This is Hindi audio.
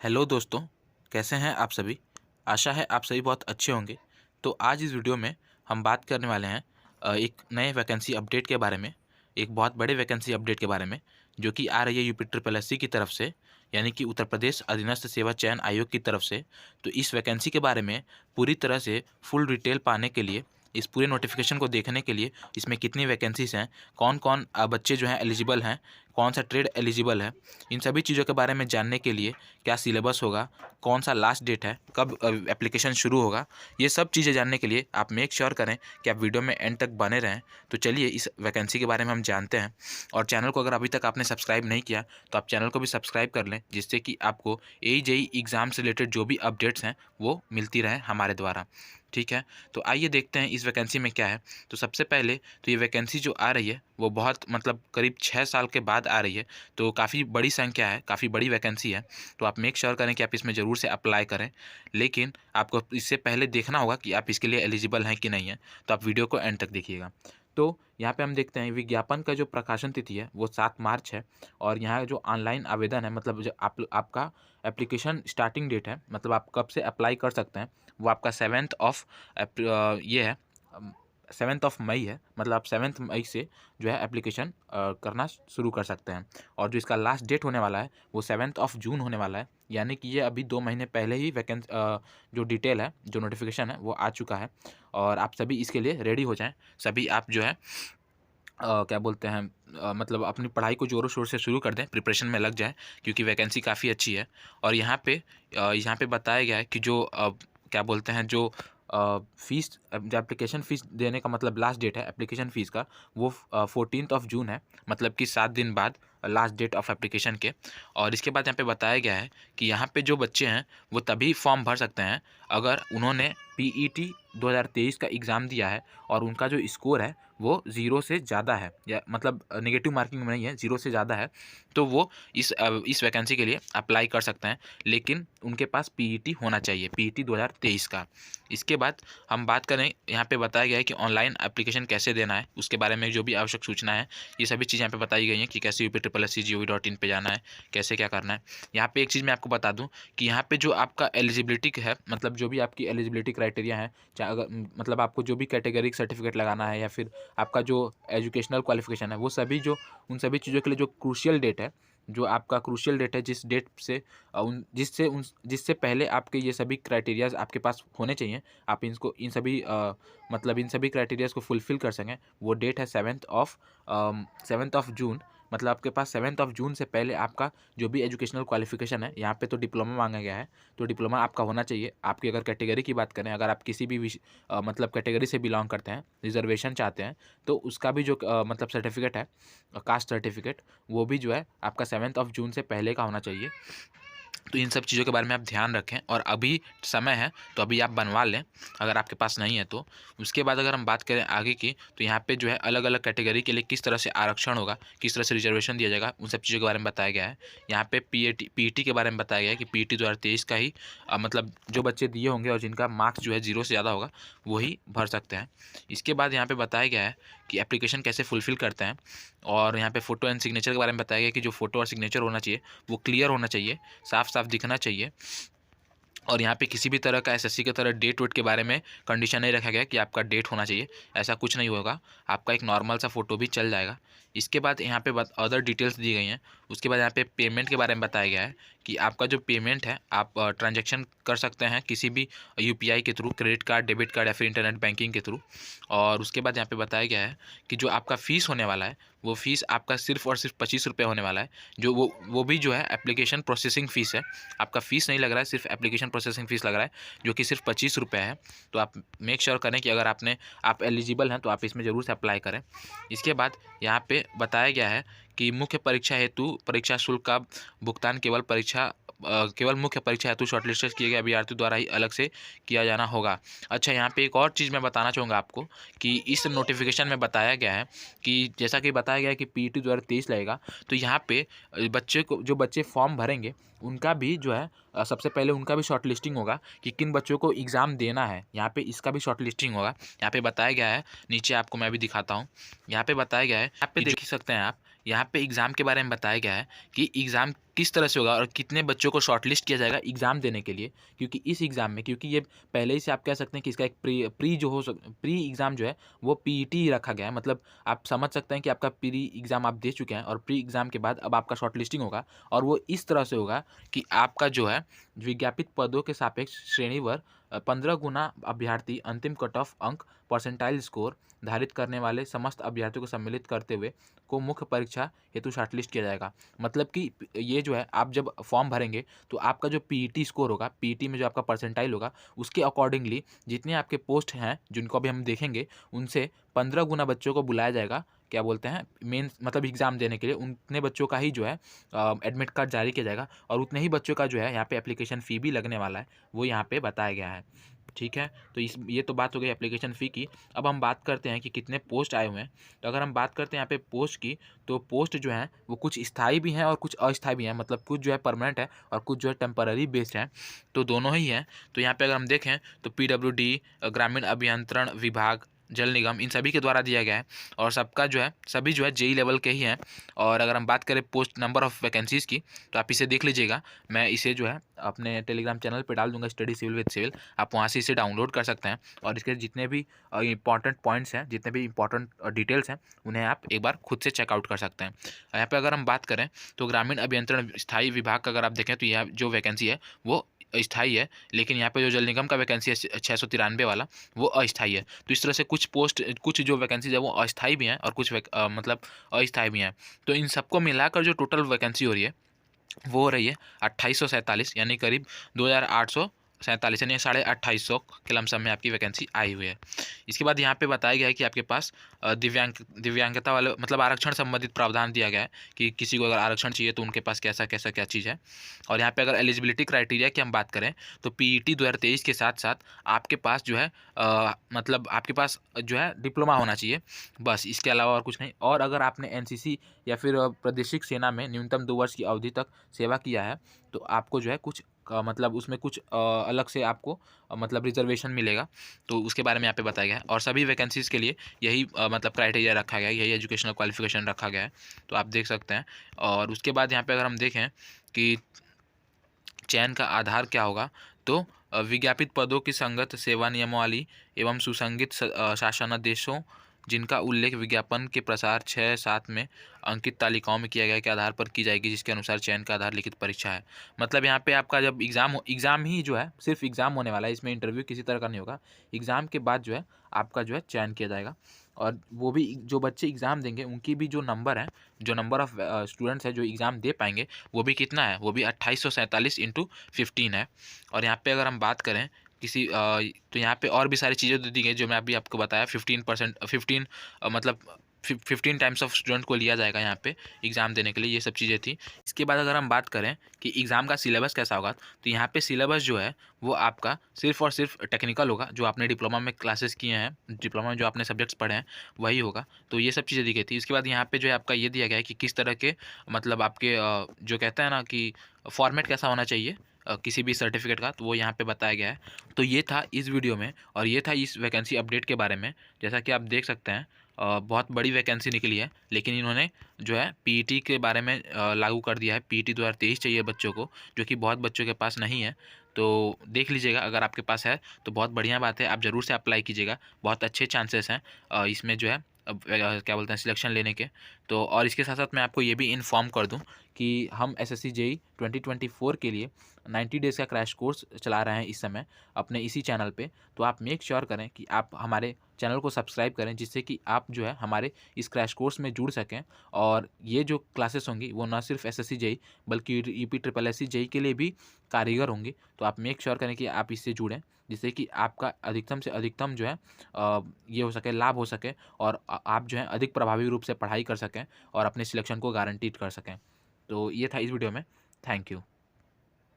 हेलो दोस्तों, कैसे हैं आप सभी। आशा है आप सभी बहुत अच्छे होंगे। तो आज इस वीडियो में हम बात करने वाले हैं एक नए वैकेंसी अपडेट के बारे में, एक बहुत बड़े वैकेंसी अपडेट के बारे में जो कि आ रही है यूपी ट्रिपल एससी की तरफ से, यानी कि उत्तर प्रदेश अधीनस्थ सेवा चयन आयोग की तरफ से। तो इस वैकेंसी के बारे में पूरी तरह से फुल डिटेल पाने के लिए, इस पूरे नोटिफिकेशन को देखने के लिए, इसमें कितनी वैकेंसीज हैं, कौन कौन बच्चे जो हैं एलिजिबल हैं, कौन सा ट्रेड एलिजिबल है, इन सभी चीज़ों के बारे में जानने के लिए क्या सिलेबस होगा, कौन सा लास्ट डेट है, कब एप्लीकेशन शुरू होगा, ये सब चीज़ें जानने के लिए आप मेक श्योर करें कि आप वीडियो में एंड तक बने रहें। तो चलिए इस वैकेंसी के बारे में हम जानते हैं। और चैनल को अगर अभी तक आपने सब्सक्राइब नहीं किया तो आप चैनल को भी सब्सक्राइब कर लें, जिससे कि आपको AE एग्ज़ाम से रिलेटेड जो भी अपडेट्स हैं वो मिलती रहें हमारे द्वारा। ठीक है, तो आइए देखते हैं इस वैकेंसी में क्या है। तो सबसे पहले तो ये वैकेंसी जो आ रही है वो बहुत करीब 6 साल के बाद आ रही है। तो काफ़ी बड़ी संख्या है, काफ़ी बड़ी वैकेंसी है। तो आप मेक श्योर करें कि आप इसमें ज़रूर से अप्लाई करें। लेकिन आपको इससे पहले देखना होगा कि आप इसके लिए एलिजिबल हैं कि नहीं हैं। तो आप वीडियो को एंड तक देखिएगा। तो यहाँ पे हम देखते हैं विज्ञापन का जो प्रकाशन तिथि है वो 7 मार्च है। और यहाँ जो ऑनलाइन आवेदन है, मतलब जो आपका एप्लीकेशन स्टार्टिंग डेट है, मतलब आप कब से अप्लाई कर सकते हैं, वो आपका 7 मई है। मतलब आप 7 मई से जो है एप्लीकेशन करना शुरू कर सकते हैं। और जो इसका लास्ट डेट होने वाला है वो 7 जून होने वाला है। यानी कि ये अभी 2 महीने पहले ही जो डिटेल है, जो नोटिफिकेशन है वो आ चुका है। और आप सभी इसके लिए रेडी हो जाएं। सभी आप जो है क्या बोलते हैं, मतलब अपनी पढ़ाई को ज़ोरों शोर से शुरू कर दें, प्रिपरेशन में लग जाएं, क्योंकि वैकेंसी काफ़ी अच्छी है। और यहाँ पे बताया गया है कि जो क्या बोलते हैं, जो फ़ीस, जो एप्लीकेशन फ़ीस देने का मतलब लास्ट डेट है एप्लीकेशन फ़ीस का, वो 14 जून है। मतलब कि 7 दिन बाद लास्ट डेट ऑफ एप्लीकेशन के। और इसके बाद यहाँ पे बताया गया है कि यहाँ पे जो बच्चे हैं वो तभी फॉर्म भर सकते हैं अगर उन्होंने PET 2023 का एग्ज़ाम दिया है और उनका जो स्कोर है वो 0 से ज़्यादा है, या मतलब नेगेटिव मार्किंग में नहीं है, 0 से ज़्यादा है, तो वो इस वैकेंसी के लिए अप्लाई कर सकते हैं। लेकिन उनके पास PET होना चाहिए, PET 2023 का। इसके बाद हम बात करें, यहाँ पे बताया गया है कि ऑनलाइन एप्लीकेशन कैसे देना है, उसके बारे में जो भी आवश्यक सूचना है, ये सभी चीज़ें यहाँ पे बताई गई हैं कि कैसे UP SSC.gov.in पे जाना है, कैसे क्या करना है। यहाँ पे एक चीज़ मैं आपको बता दूँ कि यहाँ पे जो आपका एलिजिबिलिटी है, मतलब जो भी आपकी एलिजिबिलिटी क्राइटेरिया है, चाहे अगर मतलब आपको जो भी कैटेगरी सर्टिफिकेट लगाना है, या फिर आपका जो एजुकेशनल क्वालिफिकेशन है, वो सभी जो उन सभी चीज़ों के लिए जो क्रूशियल डेट है, जो आपका क्रूशियल डेट है, जिस डेट से जिससे पहले आपके ये सभी क्राइटेरियाज आपके पास होने चाहिए, आप इनको इन सभी क्राइटेरियाज को फुलफ़िल कर सकें, वो डेट है 7 जून। मतलब आपके पास 7 जून से पहले आपका जो भी एजुकेशनल क्वालिफिकेशन है, यहाँ पे तो डिप्लोमा मांगा गया है, तो डिप्लोमा आपका होना चाहिए। आपकी अगर कैटेगरी की बात करें, अगर आप किसी भी मतलब कैटेगरी से बिलोंग करते हैं, रिजर्वेशन चाहते हैं, तो उसका भी जो मतलब सर्टिफिकेट है, कास्ट सर्टिफिकेट, वो भी जो है आपका 7 जून से पहले का होना चाहिए। तो इन सब चीज़ों के बारे में आप ध्यान रखें, और अभी समय है तो अभी आप बनवा लें अगर आपके पास नहीं है तो। उसके बाद अगर हम बात करें आगे की, तो यहाँ पे जो है अलग अलग कैटेगरी के लिए किस तरह से आरक्षण होगा, किस तरह से रिजर्वेशन दिया जाएगा, उन सब चीज़ों के बारे में बताया गया है। यहाँ पे PET के बारे में बताया गया है कि PET 2023 का ही मतलब जो बच्चे दिए होंगे और जिनका मार्क्स जो है 0 से ज़्यादा होगा, वही भर सकते हैं। इसके बाद यहाँ पे बताया गया है कि एप्लीकेशन कैसे फुलफ़िल करते हैं। और यहाँ पे फ़ोटो एंड सिग्नेचर के बारे में बताया गया कि जो फ़ोटो और सिग्नेचर होना चाहिए वो क्लियर होना चाहिए, साफ साफ दिखना चाहिए। और यहाँ पे किसी भी तरह का SSC की तरह डेट वेट के बारे में कंडीशन नहीं रखा गया कि आपका डेट होना चाहिए, ऐसा कुछ नहीं होगा। आपका एक नॉर्मल सा फ़ोटो भी चल जाएगा। इसके बाद यहाँ पे अदर डिटेल्स दी गई हैं। उसके बाद यहाँ पे पेमेंट के बारे में बताया गया है कि आपका जो पेमेंट है, आप ट्रांजैक्शन कर सकते हैं किसी भी UPI के through, credit card, debit card, या फिर इंटरनेट बैंकिंग के थ्रू। और उसके बाद यहाँ पे बताया गया है कि जो आपका फ़ीस होने वाला है, वो फ़ीस आपका सिर्फ़ और सिर्फ 25 रुपये होने वाला है। जो वो भी जो है एप्लीकेशन प्रोसेसिंग फ़ीस है। आपका फ़ीस नहीं लग रहा है, सिर्फ एप्लीकेशन प्रोसेसिंग फ़ीस लग रहा है, जो कि सिर्फ 25 रुपये है। तो आप मेक श्योर करें कि अगर आप एलिजिबल हैं तो आप इसमें ज़रूर से अप्लाई करें। इसके बाद यहाँ पे बताया गया है कि मुख्य परीक्षा हेतु परीक्षा शुल्क का भुगतान केवल मुख्य परीक्षा हेतु शॉर्टलिस्टेड किए गए अभ्यर्थियों द्वारा ही अलग से किया जाना होगा। अच्छा, यहाँ पे एक और चीज़ मैं बताना चाहूँगा आपको कि इस नोटिफिकेशन में बताया गया है कि जैसा कि बताया गया है कि PET 2023 लगेगा, तो यहाँ पे जो बच्चे फॉर्म भरेंगे उनका भी जो है सबसे पहले उनका भी शॉर्ट लिस्टिंग होगा कि किन बच्चों को एग्ज़ाम देना है। यहाँ पे इसका भी शॉर्ट लिस्टिंग होगा। यहाँ पे बताया गया है, नीचे आपको मैं भी दिखाता हूँ। यहाँ पे बताया गया है, यहाँ पे देख ही सकते हैं आप यहाँ पे एग्ज़ाम के बारे में बताया गया है कि एग्ज़ाम किस तरह से होगा और कितने बच्चों को शॉर्टलिस्ट किया जाएगा एग्ज़ाम देने के लिए। क्योंकि इस एग्ज़ाम में, क्योंकि ये पहले ही से आप कह सकते हैं कि इसका एक प्री एग्ज़ाम जो है वो पीईटी रखा गया है। मतलब आप समझ सकते हैं कि आपका प्री एग्ज़ाम आप दे चुके हैं और प्री एग्ज़ाम के बाद अब आपका शॉर्टलिस्टिंग होगा, और वो इस तरह से होगा कि आपका जो है विज्ञापित पदों के सापेक्ष श्रेणीवार 15 गुना अभ्यर्थी अंतिम कट ऑफ अंक परसेंटाइल स्कोर धारित करने वाले समस्त अभ्यर्थियों को सम्मिलित करते हुए को मुख्य परीक्षा हेतु शॉर्टलिस्ट किया जाएगा। मतलब कि ये जो है, आप जब फॉर्म भरेंगे तो आपका जो पीईटी स्कोर होगा, पीईटी में जो आपका परसेंटाइल होगा, उसके अकॉर्डिंगली जितने आपके पोस्ट हैं जिनको अभी हम देखेंगे, उनसे 15 गुना बच्चों को बुलाया जाएगा। क्या बोलते हैं, मेन मतलब एग्ज़ाम देने के लिए उतने बच्चों का ही जो है एडमिट कार्ड जारी किया जाएगा, और उतने ही बच्चों का जो है यहाँ पे एप्लीकेशन फ़ी भी लगने वाला है, वो यहाँ पे बताया गया है। ठीक है, तो ये तो बात हो गई एप्लीकेशन फ़ी की। अब हम बात करते हैं कि कितने पोस्ट आए हुए हैं। तो अगर हम बात करते हैं यहाँ पे पोस्ट की, तो पोस्ट जो हैं वो कुछ स्थायी भी हैं और कुछ अस्थायी भी हैं। मतलब कुछ जो है परमानेंट है और कुछ जो है टेम्पररी बेस्ड है, तो दोनों ही हैं। तो यहाँ पे अगर हम देखें तो पीडब्ल्यूडी, ग्रामीण अभियंत्रण विभाग, जल निगम, इन सभी के द्वारा दिया गया है, और सबका जो है सभी जो है जेई लेवल के ही हैं। और अगर हम बात करें पोस्ट नंबर ऑफ़ वैकेंसीज़ की, तो आप इसे देख लीजिएगा। मैं इसे जो है अपने टेलीग्राम चैनल पे डाल दूंगा, स्टडी सिविल विद सिविल। आप वहाँ से इसे डाउनलोड कर सकते हैं, और इसके जितने भी इंपॉर्टेंट पॉइंट्स हैं, जितने भी इंपॉर्टेंट डिटेल्स हैं, उन्हें आप एक बार खुद से चेकआउट कर सकते हैं। यहाँ पे अगर हम बात करें तो ग्रामीण अभियंत्रण स्थायी विभाग का अगर आप देखें तो यह जो वैकेंसी है वो स्थायी है, लेकिन यहाँ पे जो जल निगम का वैकेंसी है 693 वाला, वो अस्थायी है। तो इस तरह से कुछ जो वैकेंसीज है वो अस्थायी भी हैं और कुछ मतलब अस्थायी भी हैं। तो इन सबको मिलाकर जो टोटल वैकेंसी हो रही है वो हो रही है 2847, यानी करीब 2847, यानी 2850 के लमसम में आपकी वैकेंसी आई हुई है। इसके बाद यहाँ पे बताया गया है कि आपके पास दिव्यांगता वाले मतलब आरक्षण संबंधित प्रावधान दिया गया है कि किसी को अगर आरक्षण चाहिए तो उनके पास कैसा कैसा क्या चीज़ है। और यहाँ पे अगर एलिजिबिलिटी क्राइटेरिया की हम बात करें तो पीईटी 2023 के साथ साथ आपके पास जो है मतलब आपके पास जो है डिप्लोमा होना चाहिए, बस इसके अलावा और कुछ नहीं। और अगर आपने एनसीसी या फिर प्रादेशिक सेना में न्यूनतम 2 वर्ष की अवधि तक सेवा किया है, तो आपको जो है कुछ मतलब उसमें कुछ अलग से आपको मतलब रिजर्वेशन मिलेगा। तो उसके बारे में यहाँ पे बताया गया है, और सभी वैकेंसीज़ के लिए यही मतलब क्राइटेरिया रखा गया है, यही एजुकेशनल क्वालिफिकेशन रखा गया है। तो आप देख सकते हैं। और उसके बाद यहाँ पे अगर हम देखें कि चयन का आधार क्या होगा, तो विज्ञापित पदों की संगत सेवा नियमावली एवं सुसंगत शासनादेशों जिनका उल्लेख विज्ञापन के प्रसार 6-7 में अंकित तालिकाओं में किया गया के आधार पर की जाएगी, जिसके अनुसार चयन का आधार लिखित परीक्षा है। मतलब यहाँ पे आपका जब एग्ज़ाम ही जो है सिर्फ एग्ज़ाम होने वाला है, इसमें इंटरव्यू किसी तरह का नहीं होगा। एग्ज़ाम के बाद जो है आपका जो है चयन किया जाएगा, और वो भी जो बच्चे एग्ज़ाम देंगे उनकी भी जो नंबर है, जो नंबर ऑफ़ स्टूडेंट्स है जो एग्ज़ाम दे पाएंगे, वो भी कितना है, वो भी 2847 इंटू 15 है। और यहाँ पे अगर हम बात करें तो यहाँ पे और भी सारी चीज़ें दी गई जो मैं अभी आपको बताया। 15 मतलब 15 टाइम्स ऑफ स्टूडेंट को लिया जाएगा यहाँ पे एग्ज़ाम देने के लिए, ये सब चीज़ें थी। इसके बाद अगर हम बात करें कि एग्ज़ाम का सिलेबस कैसा होगा, तो यहाँ पे सिलेबस जो है वो आपका सिर्फ और सिर्फ टेक्निकल होगा, जो आपने डिप्लोमा में क्लासेस किए हैं, डिप्लोमा में जो आपने सब्जेक्ट्स पढ़े हैं वही होगा। तो ये सब चीज़ें दी गई थी। इसके बाद यहाँ पे जो है आपका ये दिया गया है कि किस तरह के मतलब आपके जो कहते हैं ना कि फॉर्मेट कैसा होना चाहिए किसी भी सर्टिफिकेट का, तो वो यहाँ पे बताया गया है। तो ये था इस वीडियो में, और ये था इस वैकेंसी अपडेट के बारे में। जैसा कि आप देख सकते हैं बहुत बड़ी वैकेंसी निकली है, लेकिन इन्होंने जो है पीईटी के बारे में लागू कर दिया है। पीईटी 2023 चाहिए बच्चों को, जो कि बहुत बच्चों के पास नहीं है। तो देख लीजिएगा, अगर आपके पास है तो बहुत बढ़िया बात है, आप ज़रूर से अप्लाई कीजिएगा। बहुत अच्छे चांसेस हैं इसमें जो है क्या बोलते हैं सिलेक्शन लेने के। तो और इसके साथ साथ मैं आपको ये भी इन्फॉर्म कर दूं कि हम एसएससी जेई 2024 के लिए 90 डेज़ का क्रैश कोर्स चला रहे हैं इस समय अपने इसी चैनल पे। तो आप मेक श्योर करें कि आप हमारे चैनल को सब्सक्राइब करें, जिससे कि आप जो है हमारे इस क्रैश कोर्स में जुड़ सकें। और ये जो क्लासेस होंगी वो ना सिर्फ एसएससी जेई बल्कि यूपी ट्रिपल एससी जेई के लिए भी कारीगर होंगी। तो आप मेक श्योर करें कि आप इससे जुड़ें, जिससे कि आपका अधिकतम से अधिकतम जो है ये हो सके, लाभ हो सके, और आप जो है अधिक प्रभावी रूप से पढ़ाई कर सकें और अपने सिलेक्शन को गारंटीड कर सकें। तो ये था इस वीडियो में। Thank you.